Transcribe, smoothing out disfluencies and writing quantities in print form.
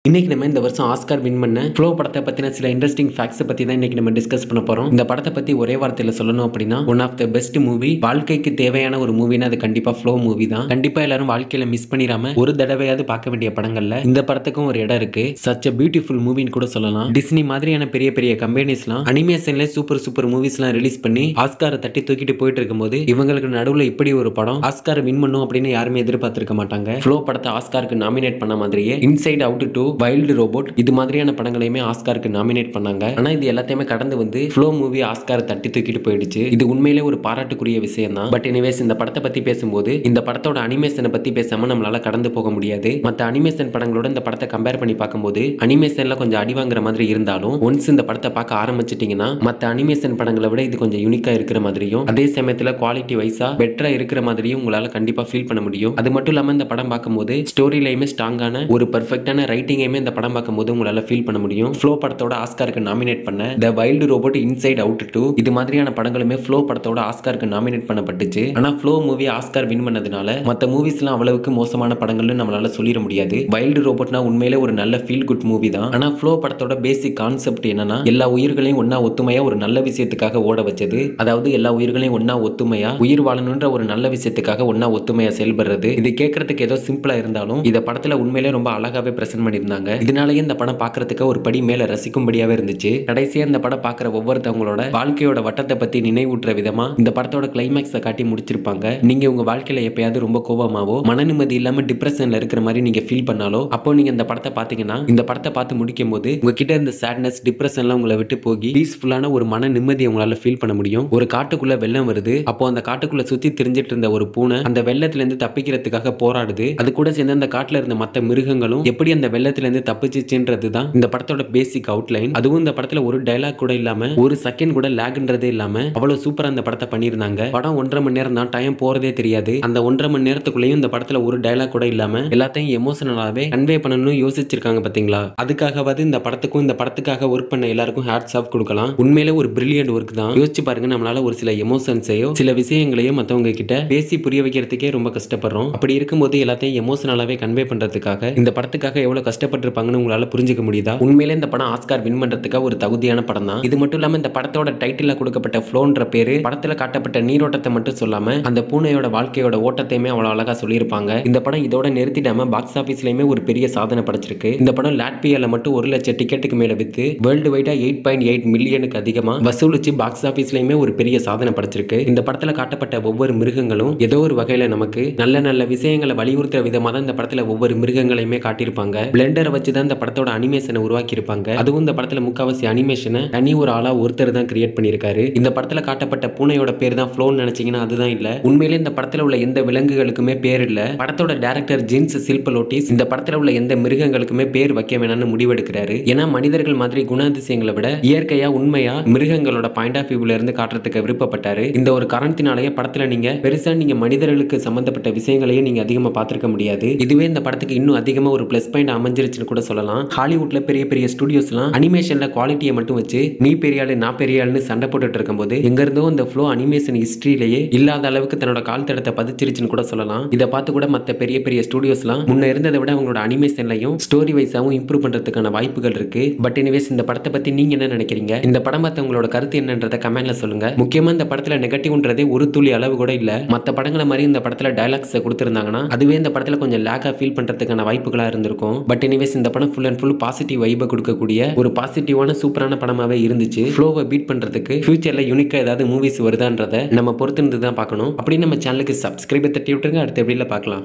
இன்னைக்கு நம்ம இந்த வருஷம் ஆஸ்கார் வின் பண்ண ஃப்ளோ படத்தை பத்தின சில இன்ட்ரெஸ்டிங் ஃபேக்ட்ஸ் பத்தி தான் இன்னைக்கு நம்ம டிஸ்கஸ் பண்ண போறோம். இந்த படத்தை பத்தி ஒரே வார்த்தையில சொல்லணும் அப்படின்னா one of the best movie, வாழ்க்கைக்கு தேவையான ஒரு மூவினா அது கண்டிப்பா ஃப்ளோ மூவி தான். கண்டிப்பா எல்லாரும் வாழ்க்கையில மிஸ் பண்ணிராம ஒரு தடவையாவது பார்க்க வேண்டிய படங்கள்ல இந்த படத்துக்கும் ஒரு இடம் இருக்கு. சச் a பியூட்டிஃபுல் மூவின்னு கூட சொல்லலாம். டிஸ்னி மாதிரியான பெரிய பெரிய கம்பெனிஸ்லாம் அனிமேஷன்ல சூப்பர் மூவிஸ்லாம் ரிலீஸ் பண்ணி ஆஸ்காரை தட்டி தூக்கிட்டு போயிட்டு இருக்கும்போது இவங்களுக்கு நடுவுல இப்படி ஒரு படம் ஆஸ்கார் வின் பண்ணும் அப்படின்னு யாருமே எதிர்பார்த்திருக்க மாட்டாங்க. ஃப்ளோ படத்தை ஆஸ்காருக்கு நாமினேட் பண்ண மாதிரியே இன்சைட் அவுட் 2, வைல்டு ரோபோட் இது மாதிரியான படங்களையுமே ஆஸ்காருக்கு நாமினேட் பண்ணாங்க. ஆனா இது எல்லாத்தையுமே கடந்து வந்து ஃப்ளோ மூவி ஆஸ்கார் தட்டி தூக்கிட்டு போயிடுச்சு. இது உண்மையிலே ஒரு பாராட்டுக்குரிய விஷயம் தான். பட் எனிவேஸ் இந்த படத்தை பத்தி பேசும்போது இந்த படத்தோட அனிமேஷனை பத்தி பேசாம நம்மளால கடந்து போக முடியாது. மற்ற அனிமேஷன் படங்களோட இந்த படத்தை கம்பேர் பண்ணி பார்க்கும்போது அனிமேஷன்ல கொஞ்சம் அடி வாங்குற மாதிரி இருந்தாலும் ஒன்ஸ் இந்த படத்தை பார்க்க ஆரம்பிச்சிட்டீங்கன்னா மற்ற அனிமேஷன் படங்களை விட இது கொஞ்சம் யூனிக்கா இருக்கிற மாதிரியும் அதே சமயத்துல குவாலிட்டி வைஸா பெட்டரா இருக்கிற மாதிரியும் உங்களால கண்டிப்பா ஃபீல் பண்ண முடியும். அது மட்டும் இல்லாம இந்த படம் பார்க்கும்போது ஸ்டோரிலையுமே ஸ்ட்ராங்கான ஒரு பெர்ஃபெக்ட்டான ரைட்டிங்கையுமே இந்த படம் பார்க்கும்போது உங்களால ஃபீல் பண்ண முடியும். ஃப்ளோ படத்தோட ஆஸ்காருக்கு நாமினேட் பண்ண தி வைல்டு ரோபோட், இன்சைட் அவுட் 2 இது மாதிரியான படங்களுமே ஃப்ளோ படத்தோட ஆஸ்காருக்கு நாமினேட் பண்ணப்பட்டுச்சு. ஆனா ஃப்ளோ மூவி ஆஸ்கார் வின் பண்ணதுனால மற்ற மூவிஸ்லாம் அவ்வளவுக்கு மோசமான படங்கள்னு நம்மளால சொல்லிட முடியாது. வைல்டு ரோபோட்னா உண்மையிலே ஒரு நல்ல ஃபீல் குட் மூவி தான். ஆனா ஃப்ளோ படத்தோட பேசிக் கான்செப்ட் என்னன்னா எல்லா உயிர்களையும் ஒன்னா ஒத்துமையா ஒரு நல்ல விஷயத்துக்காக ஓட வச்சது. அதாவது எல்லா உயிர்களையும் ஒன்னா ஒத்துமையா உயிர் வாழணுன்ற ஒரு நல்ல விஷயத்துக்காக ஒன்னா ஒத்துமையா செயல்படுறது. இது கேட்கறதுக்கு ஏதோ சிம்பிளா இருந்தாலும் இத படத்துல உண்மையிலே ரொம்ப அழகாவே பிரசன்ட் பண்ணியிருந்தாங்க. இதனாலேயே இந்த படம் பார்க்கறதுக்கு ஒரு படி மேல ரசிக்கும்படியாவே இருந்துச்சு. கடைசியா இந்த படம் பார்க்குற ஒவ்வொருத்தவங்களோட வாழ்க்கையோட வட்டத்தை பத்தி நினைவூட்டுற விதமா இந்த படத்தோட கிளைமேக்ஸை காட்டி முடிச்சிருப்பாங்க. நீங்க உங்க வாழ்க்கையில எப்பயாவது ரொம்ப கோபமாவோ மன நிம்மதி இல்லாம டிப்ரெஷன்ல இருக்கிற மாதிரி நீங்க ஃபீல் பண்ணாலோ அப்போ நீங்க இந்த படத்தை பாத்தீங்கன்னா இந்த படத்தை பார்த்து முடிக்கும் போது உங்ககிட்ட இருந்த சேட்னஸ் டிப்ரெஷன்லாம் உங்களை விட்டு போகி பீஸ்ஃபுல்லான ஒரு மன நிம்மதியை உங்களால ஃபீல் பண்ண முடியும். ஒரு காட்டுக்குள்ள வெள்ளம் வருது. அப்போ அந்த காட்டுக்குள்ள சுத்தி திரிஞ்சிட்டு இருந்த ஒரு பூனை அந்த வெள்ளத்துல இருந்து தப்பிக்கிறதுக்காக போராடுது. அது கூட சேர்ந்து அந்த காட்டுல இருந்த மற்ற மிருகங்களும் எப்படி அந்த வெள்ளத்துல இருந்து தப்பிச்சுன்றது தான் இந்த படத்தோட பேசிக் அவுட்லைன். அதுவும் இந்த படத்துல ஒரு டயலாக் கூட இல்லாம ஒரு செகண்ட் கூட லேக்ன்றதே இல்லாம அவ்வளவு சூப்பரா அந்த படத்தை பண்ணியிருந்தாங்க. படம் 1.5 மணி நேரம் தான், டைம் போறதே தெரியாது. அந்த 1.5 மணி நேரத்துக்குள்ளேயும் இந்த படத்துல ஒரு டயலாக் கூட இல்லாம எல்லாத்தையும் எமோஷனலாவே கன்வே பண்ணணும்னு யோசிச்சிருக்காங்க பாத்தீங்களா. அதுக்காகவாது இந்த படத்துக்கும் இந்த படத்துக்காக ஒர்க் பண்ண எல்லாருக்கும் ஹேட்ஸ் ஆஃப் கொடுக்கலாம். உண்மையிலே ஒரு பிரில்லியன்ட் ஒர்க் தான். யோசிச்சு பாருங்க, நம்மளால ஒரு சில எமோஷன்ஸையோ சில விஷயங்களையோ மத்தவங்க கிட்ட பேசி புரிய வைக்கிறதுக்கே ரொம்ப கஷ்டப்படுறோம். அப்படி இருக்கும்போது எல்லாத்தையும் எமோஷனலாவே கன்வே பண்றதுக்காக இந்த படத்துக்காக எவ்வளவு கஷ்டப்பட்டிருப்பாங்கன்னு உங்களால புரிஞ்சுக்க முடியுதா? உண்மையிலே இந்த படம் ஆஸ்கார் வின் பண்றதுக்கு ஒரு தகுதியான படம் தான். இது மட்டும் இல்லாம இந்த படத்தோட டைட்டில்ல கொடுக்கப்பட்ட ஃப்ளோன்ற பேரு படத்துல காட்டப்பட்ட நீரோட்டத்தை மட்டும் சொல்லாம அந்த பூனையோட வாழ்க்கையோட ஓட்டத்தையுமே அவ்வளவு அழகா சொல்லியிருப்பாங்க. இந்த படம் இதோட நிறுத்திடாம பாக்ஸ் ஆபீஸ்லயுமே ஒரு பெரிய சாதனை படைச்சிருக்கு. இந்த படம் லாட்வியால மட்டும் 1 லட்சம் டிக்கெட்டுக்கு மேல வித்து வேர்ல்டு வைடா 8.8 மில்லியனுக்கு அதிகமா வசூலிச்சு பாக்ஸ் ஆபீஸ்லயுமே ஒரு பெரிய சாதனை படைச்சிருக்கு. இந்த படத்துல காட்டப்பட்ட ஒவ்வொரு மிருகங்களும் ஏதோ ஒரு வகையில நமக்கு நல்ல நல்ல விஷயங்களை வலியுறுத்துற விதமா தான் இந்த படத்துல ஒவ்வொரு மிருகங்களையுமே காட்டியிருப்பாங்க. பிளெண்டரை வச்சு தான் இந்த படத்தோட அனிமேஷனை உருவாக்கி இருப்பாங்க. அதுவும் இந்த படத்துல முக்காவாசி அனிமேஷனை தனி ஒரு ஆளா ஒருத்தர் தான் கிரியேட் பண்ணியிருக்காரு. இந்த படத்துல காட்டப்பட்ட பூனையோட பேர் தான் ஃப்ளோன்னு நினைச்சீங்கன்னா அதுதான் இல்ல. உண்மையிலே இந்த படத்துல உள்ள எந்த விலங்குகளுக்குமே பேர் இல்ல. படத்தோட டைரக்டர் ஜின்ஸ் சில்பலோட்டிஸ் இந்த படத்துல உள்ள எந்த மிருகங்களுக்குமே பேர் வைக்க வேணாம்னு முடிவெடுக்கிறாரு. ஏன்னா மனிதர்கள் மாதிரி குணாதிசயங்களை விட இயற்கையா உண்மையா மிருகங்களோட பாயிண்ட் ஆஃப் வியூல இருந்து காட்டுறதுக்கு விருப்பப்பட்டாரு. இந்த ஒரு காரணத்தினாலேயே படத்துல நீங்க பெருசா நீங்க மனிதர்களுக்கு சம்பந்தப்பட்ட விஷயங்களையும் நீங்க அதிகமா பார்த்திருக்க முடியாது. இதுவே இந்த படத்துக்கு இன்னும் அதிகமா ஒரு பிளஸ் பாயிண்ட் அமைஞ்சிருச்சுன்னு கூட சொல்லலாம். ஹாலிவுட்ல பெரிய பெரிய ஸ்டுடியோஸ்லாம் அனிமேஷன்ல குவாலிட்டியை மட்டும் வச்சு நீ பெரிய ஆளு நான் பெரிய ஆளுன்னு சண்டை போட்டுட்டு இருக்கும்போது எங்க இருந்தோ இந்த ஃப்ளோ அனிமேஷன் ஹிஸ்டரியிலேயே இல்லாத அளவுக்கு தன்னோட கால் தடத்தை பதிச்சிருச்சுன்னு கூட சொல்லலாம். இதை பார்த்து கூட மற்ற பெரிய பெரிய ஸ்டுடியோஸ்லாம் முன்ன இருந்ததை விட அவங்களோட அனிமேஷன்லையும் ஸ்டோரி வைஸாவும் இம்ப்ரூவ் பண்றதுக்கான வாய்ப்புகள் இருக்கு. பட் எனிவேஸ் இந்த படத்தை பத்தி நீங்க என்ன நினைக்கிறீங்க? இந்த படம் பார்த்து உங்களோட கருத்து என்னன்றதை கமெண்ட்ல சொல்லுங்க. முக்கியமா இந்த படத்துல நெகட்டிவ்ன்றதே ஒரு துளி அளவு கூட இல்ல. மற்ற படங்களை மாதிரி இந்த படத்துல டயலாக்ஸ் கொடுத்திருந்தாங்கன்னா அதுவே இந்த படத்துல கொஞ்சம் லேக்கா ஃபீல் பண்றதுக்கான வாய்ப்புகளா இருந்திருக்கும். பட் எனிவேஸ் இந்த படம் full and full positive wifi கொடுக்கக்கூடிய ஒரு பாசிட்டிவான சூப்பரான படமாவே இருந்துச்சு. ஃப்ளோவை பீட் பண்றதுக்கு ஃபியூச்சர்ல யூனிக்கா ஏதாவது மூவிஸ் வருதான்றதை நம்ம பொறுத்து இருந்து தான் பார்க்கணும். அப்படி நம்ம சேனலுக்கு சப்ஸ்கிரைப் தட்டி விட்டுருங்க. அடுத்த வீடியோல பார்க்கலாம்.